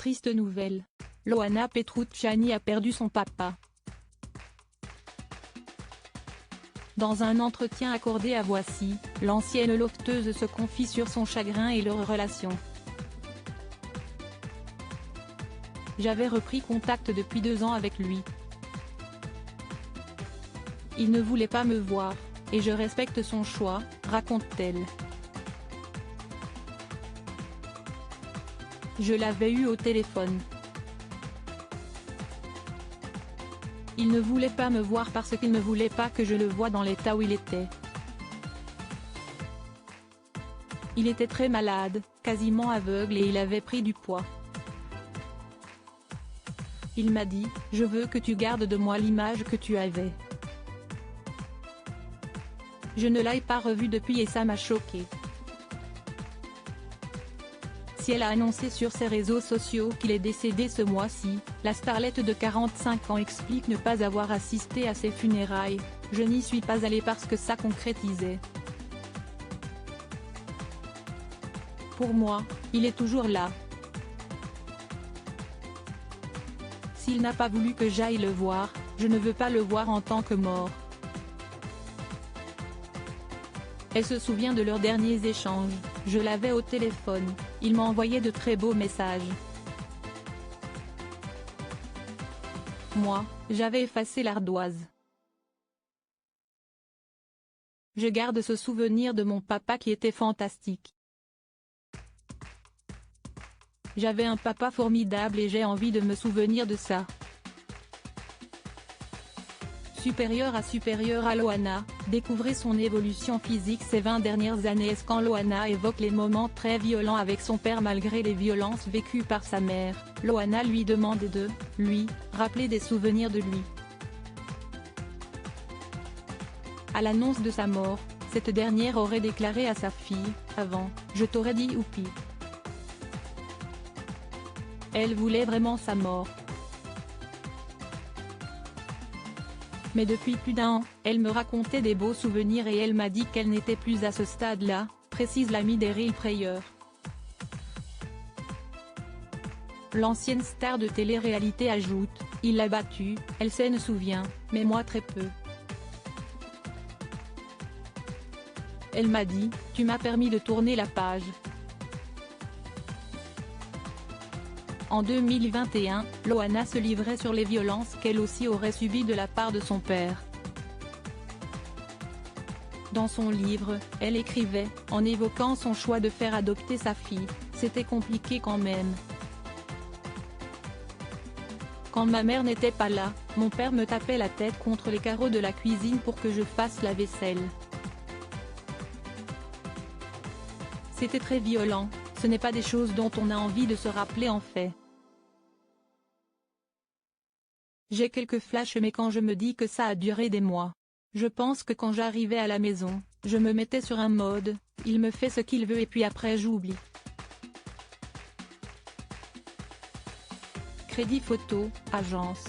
Triste nouvelle. Loana Petrucciani a perdu son papa. Dans un entretien accordé à Voici, l'ancienne lofteuse se confie sur son chagrin et leur relation. J'avais repris contact depuis 2 ans avec lui. Il ne voulait pas me voir, et je respecte son choix, raconte-t-elle. Je l'avais eu au téléphone. Il ne voulait pas me voir parce qu'il ne voulait pas que je le voie dans l'état où il était. Il était très malade, quasiment aveugle et il avait pris du poids. Il m'a dit, je veux que tu gardes de moi l'image que tu avais. Je ne l'ai pas revu depuis et ça m'a choqué. Si elle a annoncé sur ses réseaux sociaux qu'il est décédé ce mois-ci, la starlette de 45 ans explique ne pas avoir assisté à ses funérailles. Je n'y suis pas allée parce que ça concrétisait. Pour moi, il est toujours là. S'il n'a pas voulu que j'aille le voir, je ne veux pas le voir en tant que mort. Elle se souvient de leurs derniers échanges, je l'avais au téléphone, il m'a envoyé de très beaux messages. Moi, j'avais effacé l'ardoise. Je garde ce souvenir de mon papa qui était fantastique. J'avais un papa formidable et j'ai envie de me souvenir de ça. Supérieure à Loana, découvrez son évolution physique ces 20 dernières années. Quand Loana évoque les moments très violents avec son père malgré les violences vécues par sa mère, Loana lui demande de, lui, rappeler des souvenirs de lui. À l'annonce de sa mort, cette dernière aurait déclaré à sa fille, « Avant, je t'aurais dit oupi ». Elle voulait vraiment sa mort. Mais depuis plus d'1 an, elle me racontait des beaux souvenirs et elle m'a dit qu'elle n'était plus à ce stade-là, précise l'ami Daryl Prayer. L'ancienne star de télé-réalité ajoute, il l'a battue, elle s'en souvient, mais moi très peu. Elle m'a dit, tu m'as permis de tourner la page. En 2021, Loana se livrait sur les violences qu'elle aussi aurait subies de la part de son père. Dans son livre, elle écrivait, en évoquant son choix de faire adopter sa fille, « C'était compliqué quand même. Quand ma mère n'était pas là, mon père me tapait la tête contre les carreaux de la cuisine pour que je fasse la vaisselle. C'était très violent, ce n'est pas des choses dont on a envie de se rappeler en fait. J'ai quelques flashs mais quand je me dis que ça a duré des mois. Je pense que quand j'arrivais à la maison, je me mettais sur un mode, il me fait ce qu'il veut et puis après j'oublie. » Crédit Photo, agence.